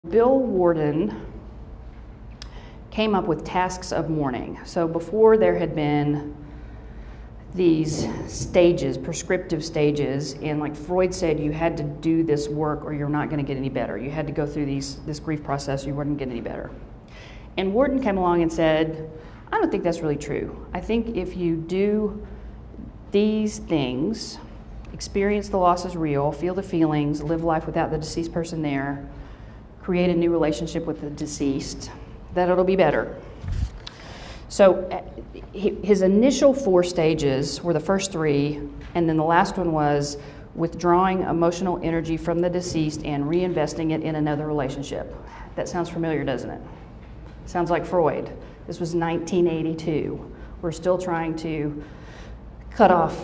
Bill Warden came up with tasks of mourning. So before there had been these stages, prescriptive stages, and like Freud said, you had to do this work or you're not going to get any better. You had to go through this grief process or you wouldn't get any better. And Warden came along and said, I don't think that's really true. I think if you do these things, experience the loss as real, feel the feelings, live life without the deceased person there, create a new relationship with the deceased, that it'll be better. So his initial 4 stages were the first 3, and then the last one was withdrawing emotional energy from the deceased and reinvesting it in another relationship. That sounds familiar, doesn't it? Sounds like Freud. This was 1982. We're still trying to cut off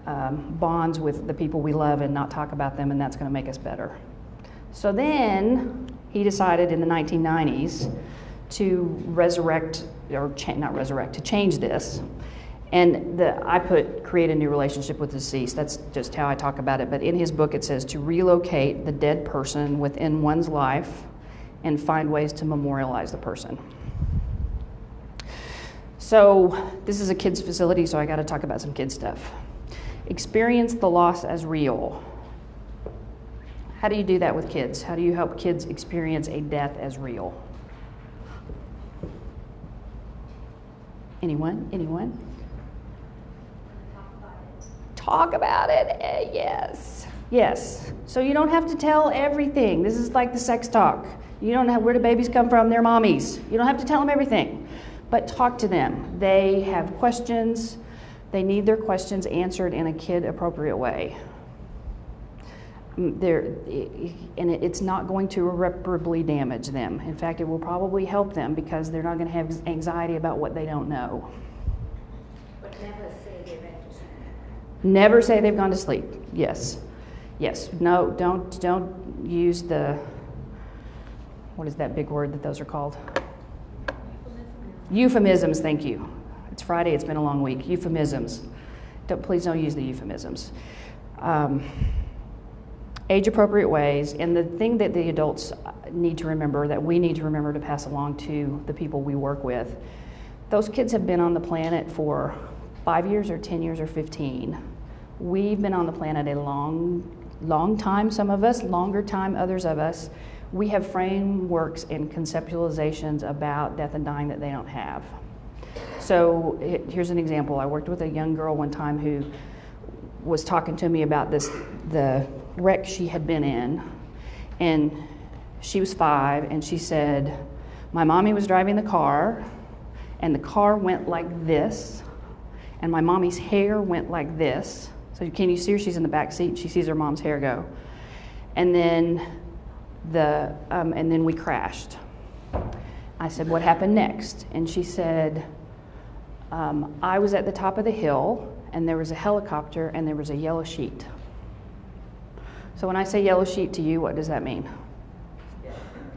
bonds with the people we love and not talk about them, and that's going to make us better. So then he decided in the 1990s to resurrect, or not resurrect, to change this. And I put create a new relationship with the deceased. That's just how I talk about it. But in his book it says to relocate the dead person within one's life and find ways to memorialize the person. So this is a kids facility, so I got to talk about some kid stuff. Experience the loss as real. How do you do that with kids? How do you help kids experience a death as real? Anyone? Talk about it. Yes. So you don't have to tell everything. This is like the sex talk. You don't have, where do babies come from? They're mommies. You don't have to tell them everything, but talk to them. They have questions. They need their questions answered in a kid-appropriate way. It's not going to irreparably damage them. In fact, it will probably help them because they're not going to have anxiety about what they don't know. But never say they went to sleep. Never say they've gone to sleep. Yes. No, don't use the, what is that big word that those are called? Euphemisms, thank you. It's Friday, it's been a long week. Euphemisms. Please don't use the euphemisms. Age-appropriate ways, and the thing that the adults need to remember, that we need to remember to pass along to the people we work with, those kids have been on the planet for 5 years or 10 years or 15. We've been on the planet a long time, some of us, longer time, others of us. We have frameworks and conceptualizations about death and dying that they don't have. So here's an example. I worked with a young girl one time who was talking to me about the wreck she had been in, and she was 5, and she said, my mommy was driving the car, and the car went like this, and my mommy's hair went like this. So can you see her? She's in the back seat. She sees her mom's hair go, and then we crashed. I said, what happened next? And she said, I was at the top of the hill, and there was a helicopter, and there was a yellow sheet. So when I say yellow sheet to you, what does that mean?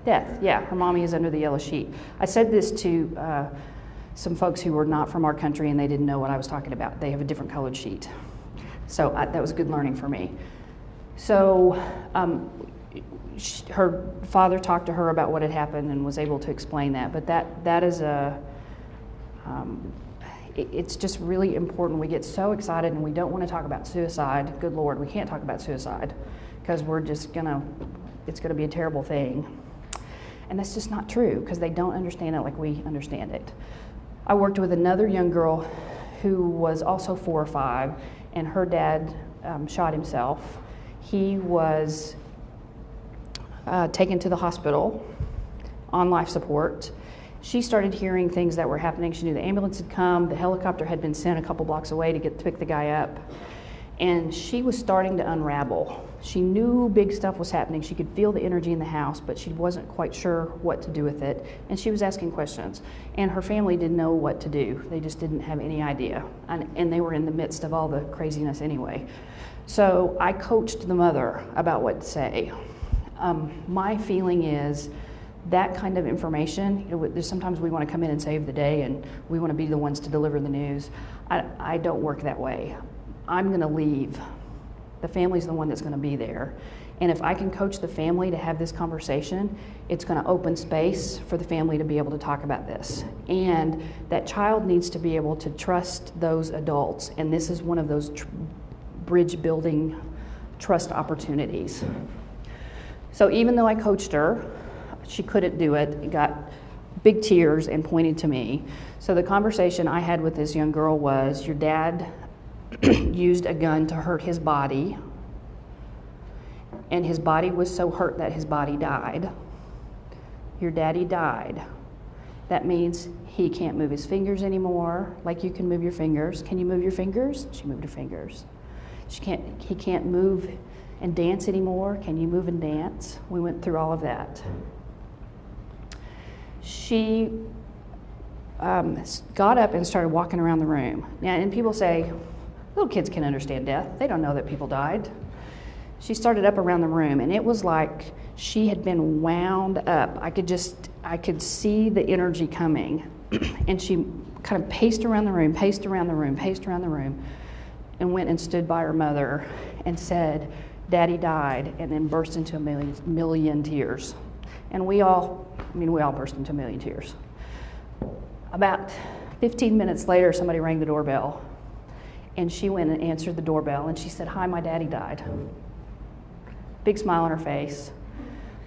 Death. Yeah, her mommy is under the yellow sheet. I said this to some folks who were not from our country, and they didn't know what I was talking about. They have a different colored sheet. So that was good learning for me. So her father talked to her about what had happened and was able to explain that. But that is it's just really important. We get so excited and we don't want to talk about suicide. Good Lord, we can't talk about suicide because we're just it's gonna be a terrible thing. And that's just not true because they don't understand it like we understand it. I worked with another young girl who was also 4 or 5, and her dad shot himself. He was taken to the hospital on life support. She started hearing things that were happening. She knew the ambulance had come, the helicopter had been sent a couple blocks away to pick the guy up, and she was starting to unravel. She knew big stuff was happening. She could feel the energy in the house, but she wasn't quite sure what to do with it, and she was asking questions. And her family didn't know what to do. They just didn't have any idea, and they were in the midst of all the craziness anyway. So I coached the mother about what to say. My feeling is that kind of information, sometimes we want to come in and save the day and we want to be the ones to deliver the news. I don't work that way. I'm going to leave. The family's the one that's going to be there. And if I can coach the family to have this conversation, it's going to open space for the family to be able to talk about this. And that child needs to be able to trust those adults. And this is one of those bridge building trust opportunities. So even though I coached her, she couldn't do it, got big tears and pointed to me. So the conversation I had with this young girl was, your dad used a gun to hurt his body, and his body was so hurt that his body died. Your daddy died. That means he can't move his fingers anymore, like you can move your fingers. Can you move your fingers? She moved her fingers. He can't move and dance anymore. Can you move and dance? We went through all of that. She got up and started walking around the room. Now, and people say, little kids can understand death. They don't know that people died. She started up around the room, and it was like she had been wound up. I could see the energy coming. And she kind of paced around the room, and went and stood by her mother and said, Daddy died, and then burst into a million tears. And we all burst into a million tears. About 15 minutes later, somebody rang the doorbell, and she went and answered the doorbell, and she said, hi, my daddy died. Big smile on her face.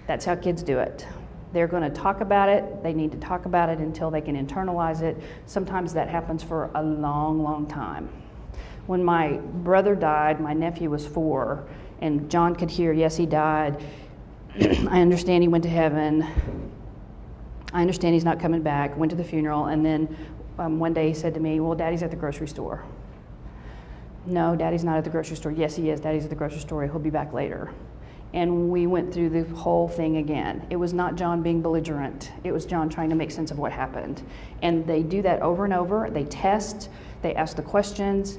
That's how kids do it. They're going to talk about it. They need to talk about it until they can internalize it. Sometimes that happens for a long, long time. When my brother died, my nephew was 4, and John could hear, yes, he died. I understand he went to heaven. I understand he's not coming back. Went to the funeral, and then one day he said to me, well, Daddy's at the grocery store. No, Daddy's not at the grocery store. Yes, he is. Daddy's at the grocery store. He'll be back later. And we went through the whole thing again. It was not John being belligerent. It was John trying to make sense of what happened. And they do that over and over. They test. They ask the questions.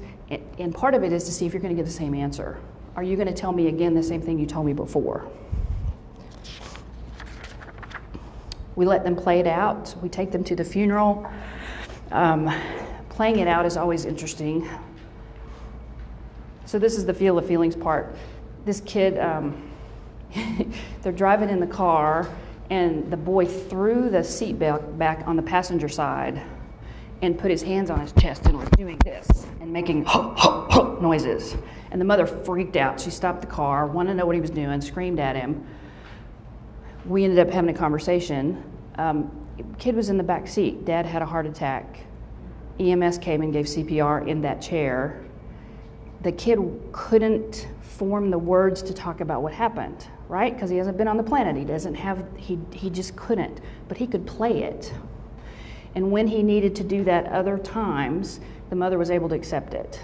And part of it is to see if you're going to get the same answer. Are you going to tell me again the same thing you told me before? We let them play it out. We take them to the funeral. Playing it out is always interesting. So this is the feel the feelings part. This kid, they're driving in the car, and the boy threw the seatbelt back on the passenger side and put his hands on his chest and was doing this and making noises. And the mother freaked out. She stopped the car, wanted to know what he was doing, screamed at him. We ended up having a conversation. Kid was in the back seat. Dad had a heart attack. EMS came and gave CPR in that chair. The kid couldn't form the words to talk about what happened, right? Because he hasn't been on the planet. He just couldn't. But he could play it. And when he needed to do that other times, the mother was able to accept it.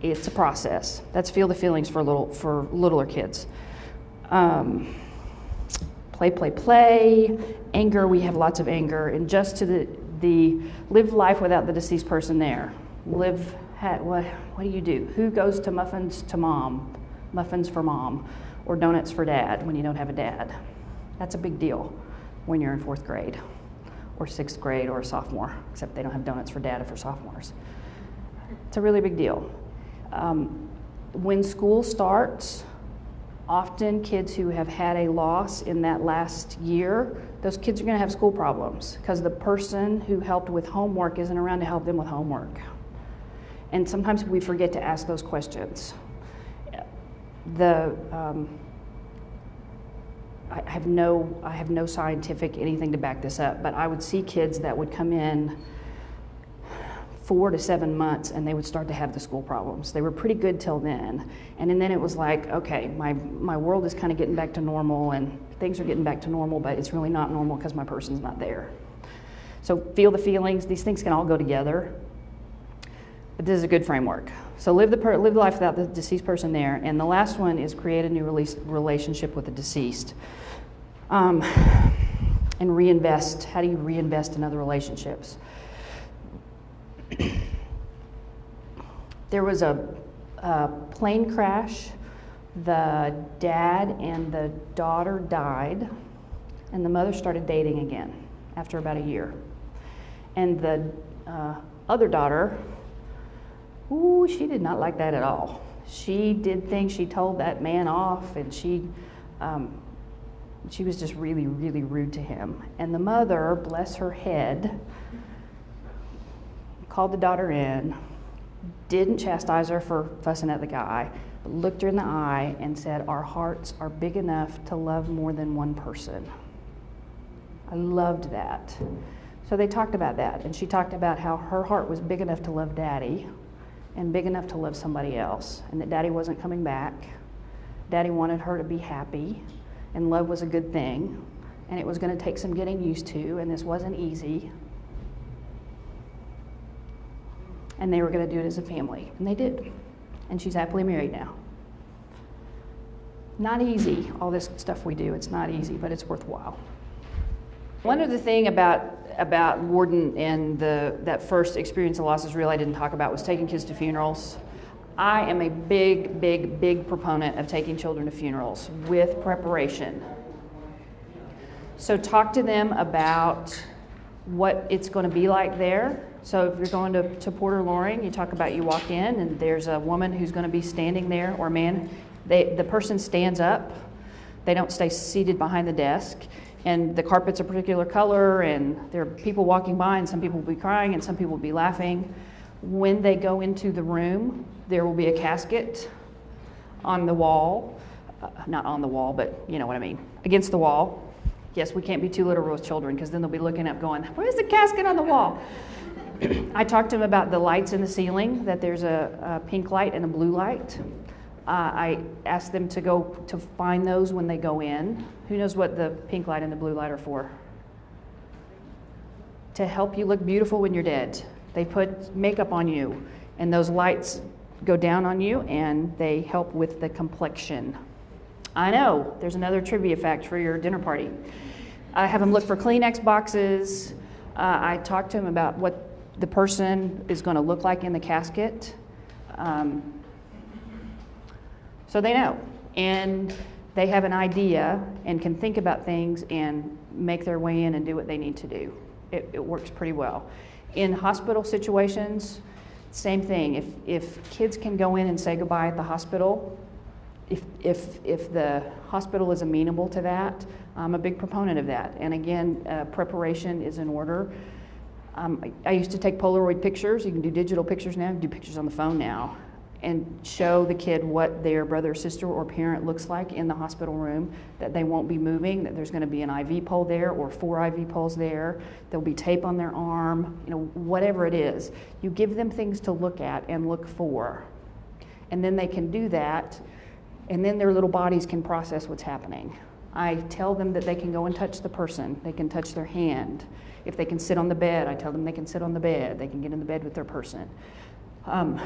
It's a process. That's feel the feelings for littler kids. Play. Anger, we have lots of anger. And just to the live life without the deceased person there. What do you do? Who goes to muffins to mom? Muffins for mom. Or donuts for dad when you don't have a dad? That's a big deal when you're in 4th grade or 6th grade or a sophomore, except they don't have donuts for dad for sophomores. It's a really big deal. When school starts, often kids who have had a loss in that last year, those kids are going to have school problems because the person who helped with homework isn't around to help them with homework. And sometimes we forget to ask those questions. I have no scientific anything to back this up, but I would see kids that would come in 4 to 7 months and they would start to have the school problems. They were pretty good till then. And then it was like, okay, my world is kind of getting back to normal and things are getting back to normal, but it's really not normal because my person's not there. So feel the feelings. These things can all go together. But this is a good framework. So live life without the deceased person there. And the last one is create a new relationship with the deceased. And reinvest. How do you reinvest in other relationships? There was a plane crash. The dad and the daughter died, and the mother started dating again after about a year. And the other daughter, she did not like that at all. she did things, she told that man off, and she was just really, really rude to him. And the mother, bless her head, called the daughter in, didn't chastise her for fussing at the guy, but looked her in the eye and said, our hearts are big enough to love more than one person. I loved that. So they talked about that, and she talked about how her heart was big enough to love Daddy and big enough to love somebody else, and that Daddy wasn't coming back. Daddy wanted her to be happy, and love was a good thing, and it was going to take some getting used to, and this wasn't easy. And they were going to do it as a family, and they did. And she's happily married now. Not easy, all this stuff we do. It's not easy, but it's worthwhile. One other thing about Warden and that first experience of loss is real I didn't talk about was taking kids to funerals. I am a big, big, big proponent of taking children to funerals with preparation. So talk to them about what it's going to be like there. So if you're going to Porter Loring, you talk about you walk in and there's a woman who's going to be standing there, or a man. The person stands up. They don't stay seated behind the desk. And the carpet's a particular color, and there are people walking by, and some people will be crying, and some people will be laughing. When they go into the room, there will be a casket on the wall. Not on the wall, but you know what I mean. Against the wall. Yes, we can't be too literal with children, because then they'll be looking up going, where's the casket on the wall? I talked to them about the lights in the ceiling, that there's a pink light and a blue light. I asked them to go to find those when they go in. Who knows what the pink light and the blue light are for? To help you look beautiful when you're dead. They put makeup on you, and those lights go down on you, and they help with the complexion. I know, there's another trivia fact for your dinner party. I have them look for Kleenex boxes. I talked to them about what the person is going to look like in the casket. So they know, and they have an idea and can think about things and make their way in and do what they need to do. It works pretty well. In hospital situations, same thing. If kids can go in and say goodbye at the hospital, if the hospital is amenable to that, I'm a big proponent of that. And again, preparation is in order. I used to take Polaroid pictures. You can do digital pictures now. You can do pictures on the phone now, and show the kid what their brother, sister, or parent looks like in the hospital room, that they won't be moving, that there's going to be an IV pole there or 4 IV poles there. There'll be tape on their arm, whatever it is. You give them things to look at and look for, and then they can do that, and then their little bodies can process what's happening. I tell them that they can go and touch the person. They can touch their hand. If they can sit on the bed, I tell them they can sit on the bed. They can get in the bed with their person.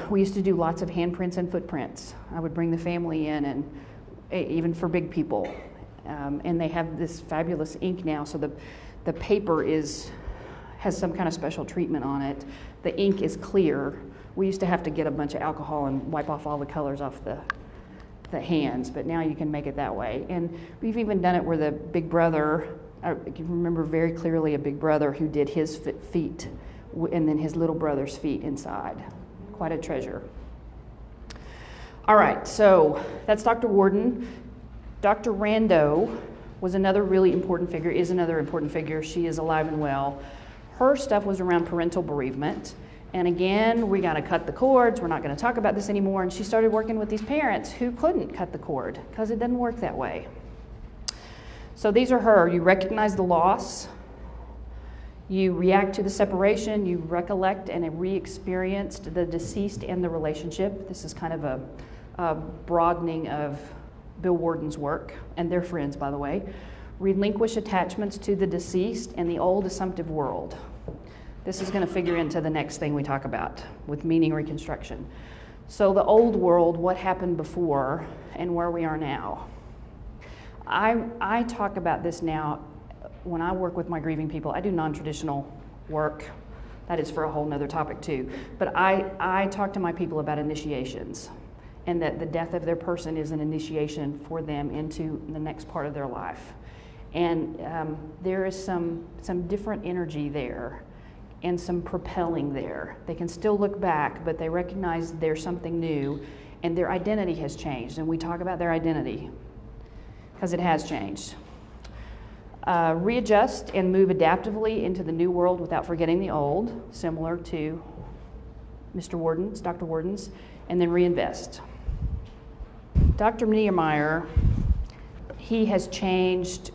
We used to do lots of handprints and footprints. I would bring the family in, and even for big people. And they have this fabulous ink now, so the paper has some kind of special treatment on it. The ink is clear. We used to have to get a bunch of alcohol and wipe off all the colors off the hands, but now you can make it that way. And we've even done it where the big brother, I can remember very clearly a big brother who did his feet and then his little brother's feet inside. Quite a treasure. All right, so that's Dr. Warden. Dr. Rando was another really important figure, is another important figure. She is alive and well. Her stuff was around parental bereavement. And again, we got to cut the cords. We're not going to talk about this anymore. And she started working with these parents who couldn't cut the cord because it doesn't work that way. So these are her. You recognize the loss. You react to the separation. You recollect and re-experienced the deceased and the relationship. This is kind of a broadening of Bill Warden's work, and their friends, by the way. Relinquish attachments to the deceased and the old assumptive world. This is going to figure into the next thing we talk about with meaning reconstruction. So the old world, what happened before and where we are now. I talk about this now when I work with my grieving people. I do non-traditional work. That is for a whole nother topic too. But I talk to my people about initiations, and that the death of their person is an initiation for them into the next part of their life. And there is some different energy there and some propelling there. They can still look back, but they recognize there's something new, and their identity has changed. And we talk about their identity because it has changed. Readjust and move adaptively into the new world without forgetting the old, similar to Dr. Worden's, and then reinvest. Dr. Niemeyer, he has changed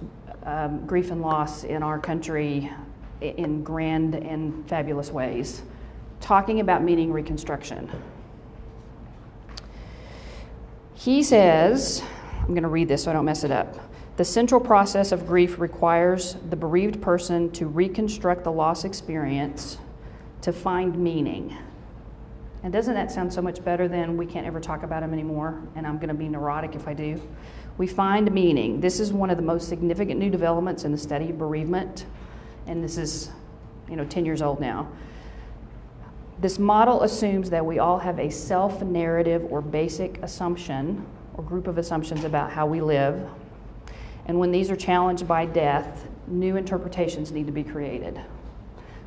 grief and loss in our country in grand and fabulous ways, talking about meaning reconstruction. He says, I'm going to read this so I don't mess it up. The central process of grief requires the bereaved person to reconstruct the loss experience to find meaning. And doesn't that sound so much better than we can't ever talk about them anymore, and I'm going to be neurotic if I do? We find meaning. This is one of the most significant new developments in the study of bereavement, and this is, 10 years old now. This model assumes that we all have a self-narrative or basic assumption or group of assumptions about how we live. And when these are challenged by death, new interpretations need to be created.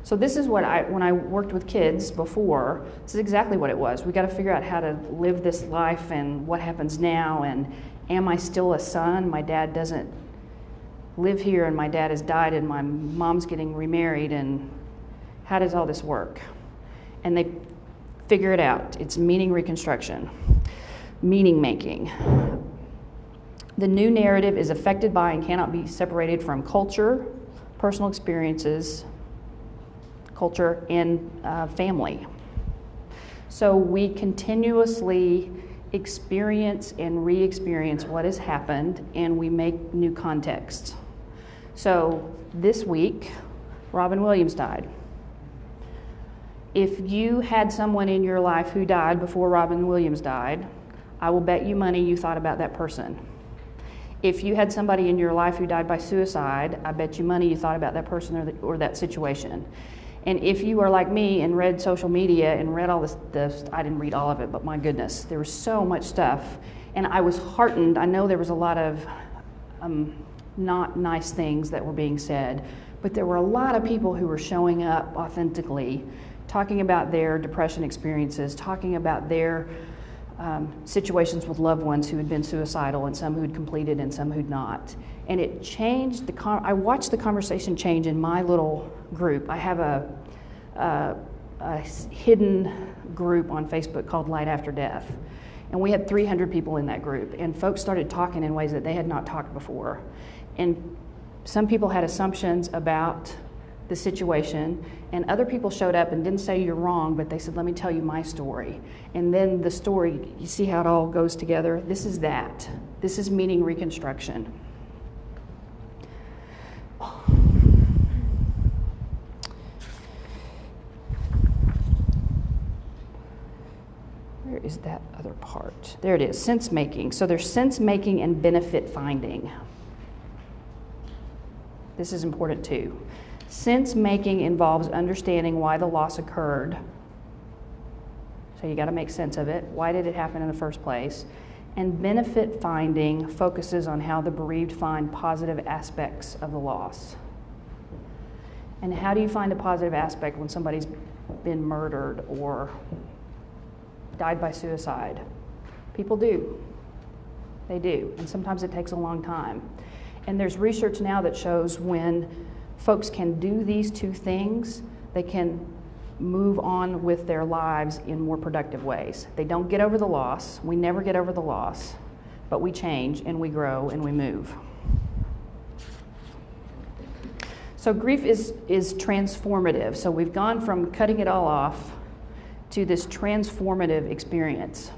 So this is what when I worked with kids before, this is exactly what it was. We got to figure out how to live this life and what happens now, and am I still a son? My dad doesn't live here and my dad has died and my mom's getting remarried, and how does all this work? And they figure it out. It's meaning reconstruction, meaning making. The new narrative is affected by and cannot be separated from culture, personal experiences, culture, and family. So we continuously experience and re-experience what has happened, and we make new contexts. So this week, Robin Williams died. If you had someone in your life who died before Robin Williams died, I will bet you money you thought about that person. If you had somebody in your life who died by suicide, I bet you money you thought about that person or that situation. And if you are like me and read social media and read all this, I didn't read all of it, but my goodness, there was so much stuff. And I was heartened. I know there was a lot of not nice things that were being said, but there were a lot of people who were showing up authentically, talking about their depression experiences, talking about their situations with loved ones who had been suicidal, and some who'd completed and some who'd not. And it changed I watched the conversation change in my little group. I have a hidden group on Facebook called Light After Death. And we had 300 people in that group, and folks started talking in ways that they had not talked before. And some people had assumptions about the situation, and other people showed up and didn't say you're wrong, but they said, let me tell you my story. And then the story, you see how it all goes together? This is that. This is meaning reconstruction. Where is that other part? There it is, sense making. So there's sense making and benefit finding. This is important too. Sense making involves understanding why the loss occurred. So you got to make sense of it. Why did it happen in the first place? And benefit finding focuses on how the bereaved find positive aspects of the loss. And how do you find a positive aspect when somebody's been murdered or died by suicide? People do. They do. And sometimes it takes a long time. And there's research now that shows when folks can do these two things, they can move on with their lives in more productive ways. They don't get over the loss. We never get over the loss, but we change and we grow and we move. So grief is transformative. So we've gone from cutting it all off to this transformative experience.